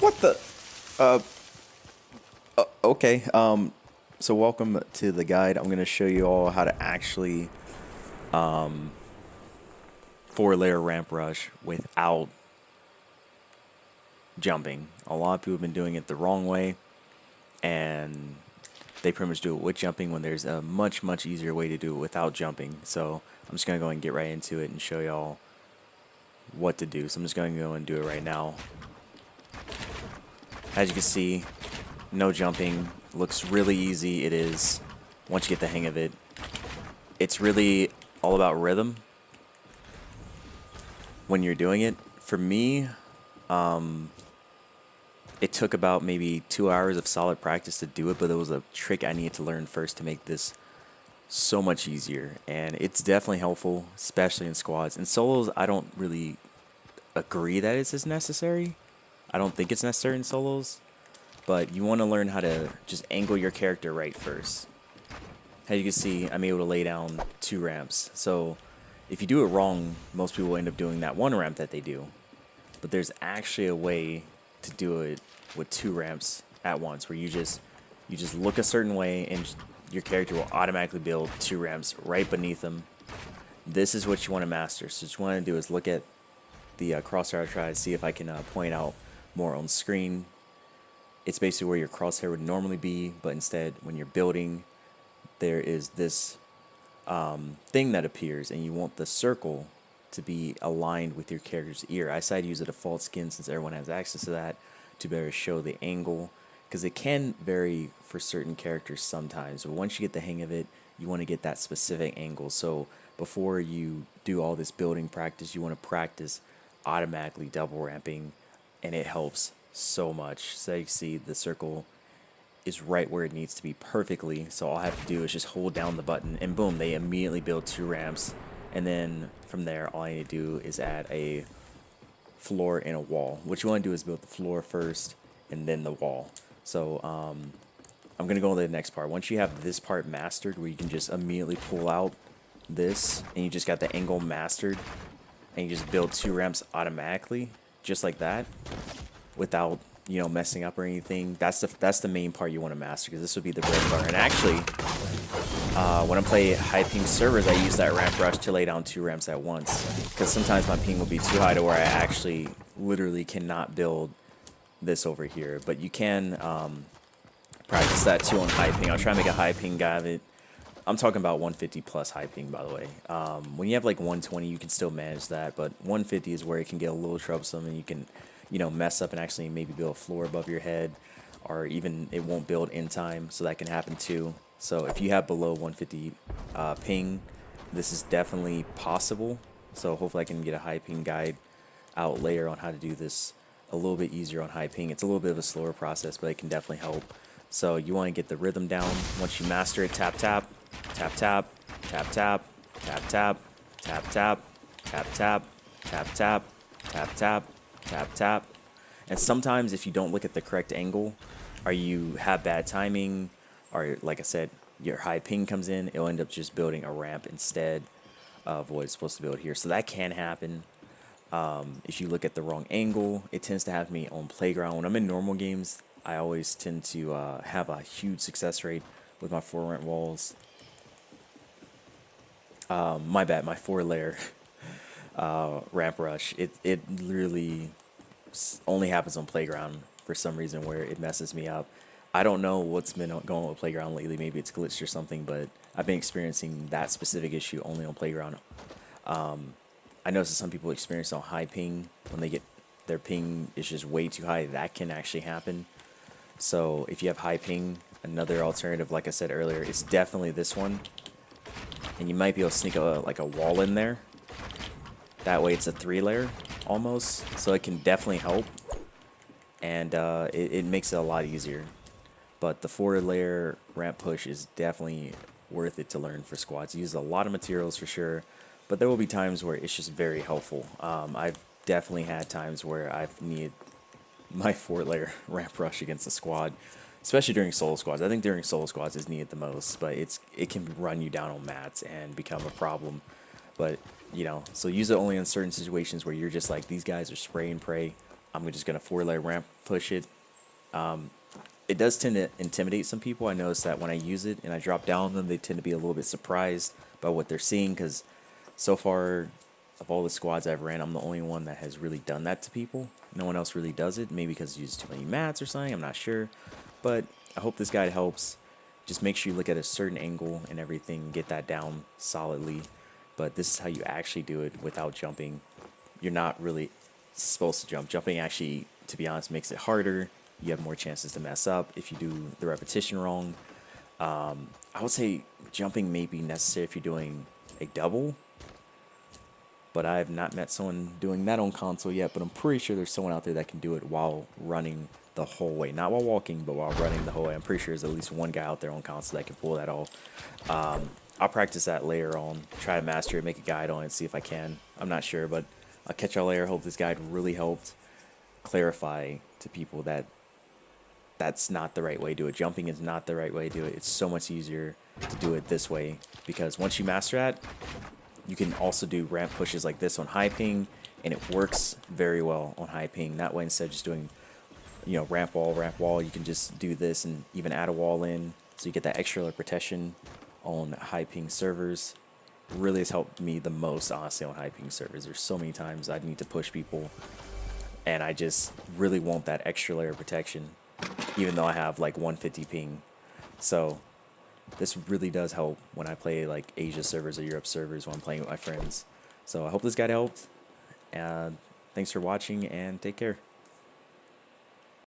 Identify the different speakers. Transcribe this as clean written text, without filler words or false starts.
Speaker 1: What the? Uh, okay. So welcome to the guide. I'm going to show you all how to actually four-layer ramp rush without jumping. A lot of people have been doing it the wrong way, and they pretty much do it with jumping when there's a much, much easier way to do it without jumping. So I'm just going to go and get right into it and show y'all what to do. So I'm just going to go and do it right now. As you can see, no jumping. Looks really easy. It is, once you get the hang of it. It's really all about rhythm when you're doing it. For me, it took about maybe 2 hours of solid practice to do it, but it was a trick I needed to learn first to make this so much easier. And it's definitely helpful, especially in squads. In solos, I don't really agree that it's as necessary. I don't think it's necessary in solos, but you want to learn how to just angle your character right first. As you can see, I'm able to lay down 2 ramps. So if you do it wrong, most people end up doing that 1 ramp that they do. But there's actually a way to do it with 2 ramps at once, where you just look a certain way and your character will automatically build 2 ramps right beneath them. This is what you want to master. So what you want to do is look at the crosshair. Try to see if I can point out more on screen. It's basically where your crosshair would normally be, but instead when you're building, there is this thing that appears, and you want the circle to be aligned with your character's ear. I decided to use a default skin since everyone has access to that to better show the angle, because it can vary for certain characters sometimes. But once you get the hang of it, you want to get that specific angle. So before you do all this building practice, you want to practice automatically double ramping, and it helps so much. So you see the circle is right where it needs to be perfectly. So all I have to do is just hold down the button, and boom, they immediately build 2 ramps. And then from there, all I need to do is add a floor and a wall. What you want to do is build the floor first and then the wall. So I'm going to go to the next part. Once you have this part mastered, where you can just immediately pull out this, and you just got the angle mastered, and you just build 2 ramps automatically, just like that, without messing up or anything. That's the main part you want to master, because this would be the bread and butter. And actually, when I play high ping servers, I use that ramp rush to lay down 2 ramps at once, because sometimes my ping will be too high to where I actually literally cannot build this over here. But you can practice that too on high ping. I'll try to make a high ping guy of it. I'm talking about 150 plus high ping, by the way. When you have like 120, you can still manage that, but 150 is where it can get a little troublesome, and you can mess up and actually maybe build a floor above your head, or even it won't build in time, so that can happen too. So if you have below 150 ping, this is definitely possible. So hopefully I can get a high ping guide out later on how to do this a little bit easier on high ping. It's a little bit of a slower process, but it can definitely help. So you want to get the rhythm down. Once you master it, tap tap, tap tap, tap tap, tap tap, tap tap, tap tap, tap tap, tap tap, tap tap. And sometimes if you don't look at the correct angle, or you have bad timing, or like I said, your high ping comes in, it'll end up just building a ramp instead of what it's supposed to build here. So that can happen. If you look at the wrong angle, it tends to have me on playground. When I'm in normal games, I always tend to have a huge success rate with my 4 ramp walls. My bad, my 4-layer ramp rush. It literally only happens on playground for some reason, where it messes me up. I don't know what's been going on with playground lately. Maybe it's glitched or something, but I've been experiencing that specific issue only on playground. I noticed that some people experience on high ping, when they get their ping is just way too high. That can actually happen. So if you have high ping, another alternative, like I said earlier, is definitely this one. And you might be able to sneak like a wall in there. That way it's a 3-layer almost, so it can definitely help, and it makes it a lot easier. But the 4-layer ramp push is definitely worth it to learn for squads. It uses a lot of materials for sure, but there will be times where it's just very helpful. I've definitely had times where I've needed my 4-layer ramp rush against a squad, especially during solo squads. I think during solo squads is needed the most, but it can run you down on mats and become a problem. But so use it only in certain situations where you're just like, these guys are spray and pray. I'm just gonna 4-layer ramp push it. It does tend to intimidate some people. I notice that when I use it and I drop down on them, they tend to be a little bit surprised by what they're seeing, because so far of all the squads I've ran, I'm the only one that has really done that to people. No one else really does it. Maybe because you use too many mats or something. I'm not sure. But I hope this guide helps. Just make sure you look at a certain angle and everything, get that down solidly. But this is how you actually do it without jumping. You're not really supposed to jump. Jumping actually, to be honest, makes it harder. You have more chances to mess up if you do the repetition wrong. I would say jumping may be necessary if you're doing a double, but I have not met someone doing that on console yet, but I'm pretty sure there's someone out there that can do it while running the whole way. Not while walking, but while running the whole way. I'm pretty sure there's at least one guy out there on console that can pull that off. I'll practice that later on, try to master it, make a guide on it, see if I can. I'm not sure, but I'll catch y'all later. Hope this guide really helped clarify to people that that's not the right way to do it. Jumping is not the right way to do it. It's so much easier to do it this way, because once you master that, you can also do ramp pushes like this on high ping, and it works very well on high ping. That way, instead of just doing, ramp wall, you can just do this and even add a wall in, so you get that extra protection on high ping servers. Really has helped me the most, honestly, on high ping servers. There's so many times I need to push people, and I just really want that extra layer of protection, even though I have like 150 ping. So this really does help when I play like Asia servers or Europe servers when I'm playing with my friends. So I hope this guide helped. And thanks for watching, and take care.